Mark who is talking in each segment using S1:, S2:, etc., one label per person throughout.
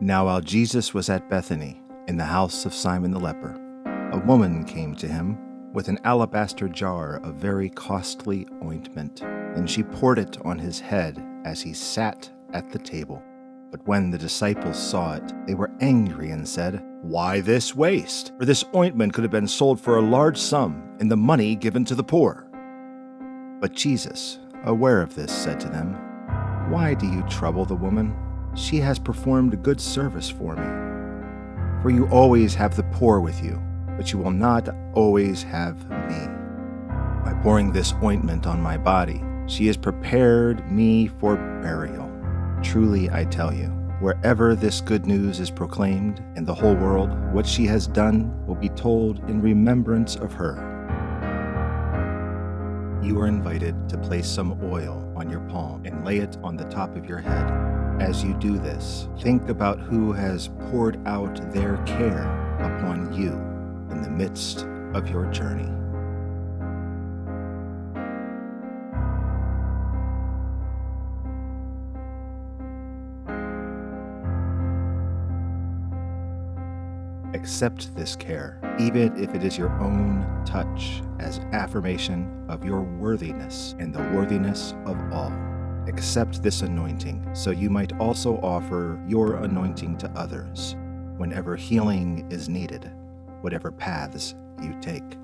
S1: Now while Jesus was at Bethany, in the house of Simon the leper, a woman came to him with an alabaster jar of very costly ointment, and she poured it on his head as he sat at the table. But when the disciples saw it, they were angry and said, "Why this waste? For this ointment could have been sold for a large sum and the money given to the poor." But Jesus, aware of this, said to them, "Why do you trouble the woman? She has performed a good service for me. For you always have the poor with you, but you will not always have me. By pouring this ointment on my body, she has prepared me for burial. Truly, I tell you, wherever this good news is proclaimed in the whole world, what she has done will be told in remembrance of her." You are invited to place some oil on your palm and lay it on the top of your head. As you do this, think about who has poured out their care upon you in the midst of your journey. Accept this care, even if it is your own touch, as affirmation of your worthiness and the worthiness of all. Accept this anointing, so you might also offer your anointing to others whenever healing is needed, whatever paths you take.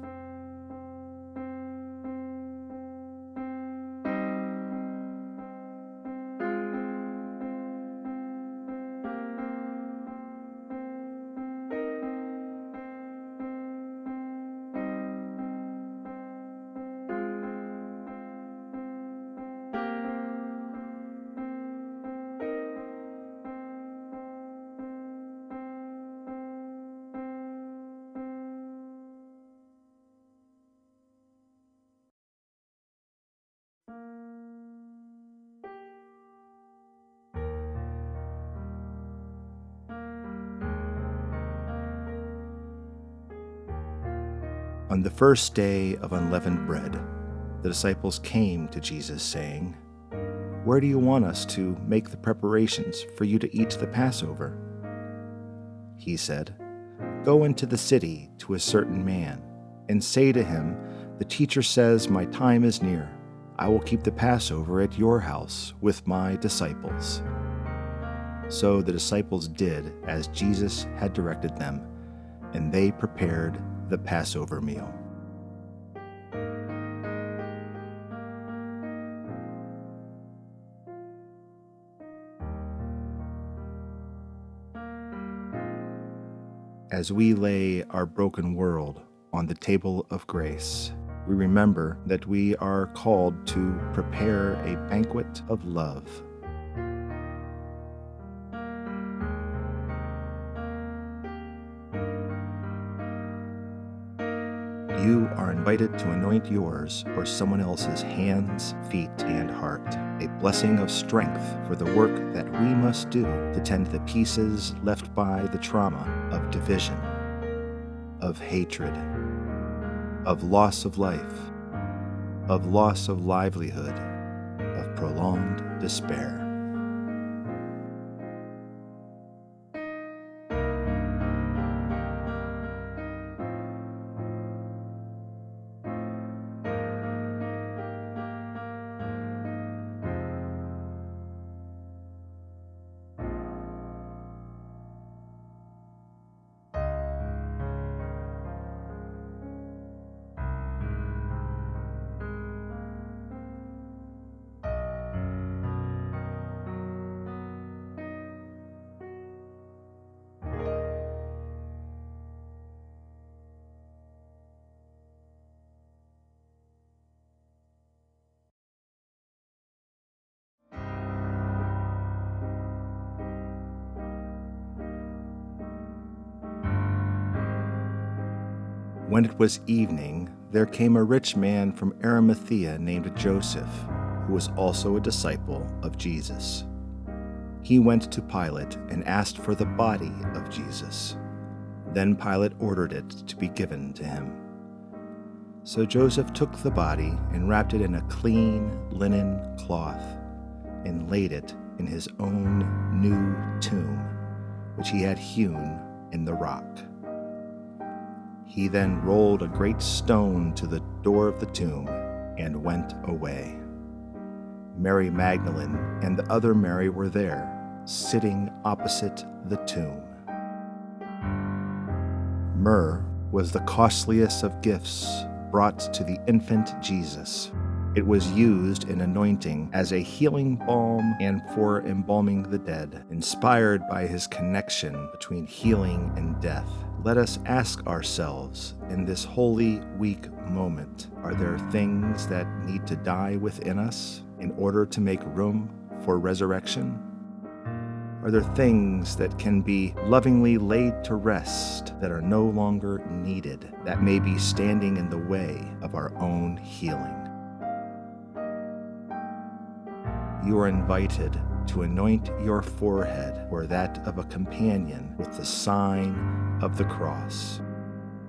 S1: On the first day of unleavened bread, the disciples came to Jesus saying, "Where do you want us to make the preparations for you to eat the Passover?" He said, "Go into the city to a certain man, and say to him, 'The teacher says, my time is near. I will keep the Passover at your house with my disciples.'" So the disciples did as Jesus had directed them, and they prepared the Passover meal. As we lay our broken world on the table of grace, we remember that we are called to prepare a banquet of love. You are invited to anoint yours or someone else's hands, feet, and heart, a blessing of strength for the work that we must do to tend the pieces left by the trauma of division, of hatred, of loss of life, of loss of livelihood, of prolonged despair. When it was evening, there came a rich man from Arimathea named Joseph, who was also a disciple of Jesus. He went to Pilate and asked for the body of Jesus. Then Pilate ordered it to be given to him. So Joseph took the body and wrapped it in a clean linen cloth and laid it in his own new tomb, which he had hewn in the rock. He then rolled a great stone to the door of the tomb and went away. Mary Magdalene and the other Mary were there, sitting opposite the tomb. Myrrh was the costliest of gifts brought to the infant Jesus. It was used in anointing as a healing balm and for embalming the dead. Inspired by his connection between healing and death, let us ask ourselves in this Holy Week moment, are there things that need to die within us in order to make room for resurrection? Are there things that can be lovingly laid to rest that are no longer needed, that may be standing in the way of our own healing? You are invited to anoint your forehead or that of a companion with the sign of the cross.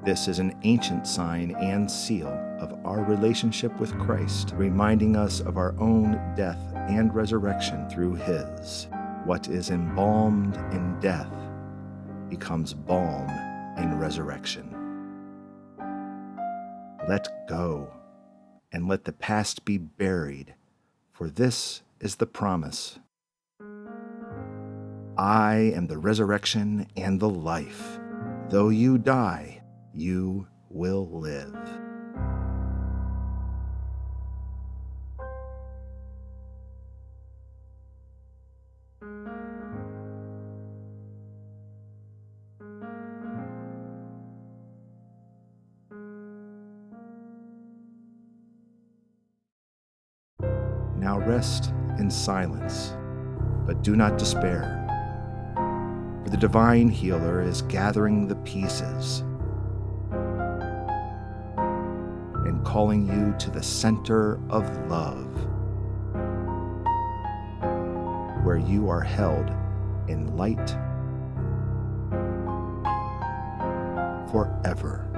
S1: This is an ancient sign and seal of our relationship with Christ, reminding us of our own death and resurrection through his. What is embalmed in death becomes balm in resurrection. Let go and let the past be buried, for this is the promise. I am the resurrection and the life. Though you die, you will live. Now rest in silence, but do not despair, for the divine healer is gathering the pieces and calling you to the center of love, where you are held in light forever.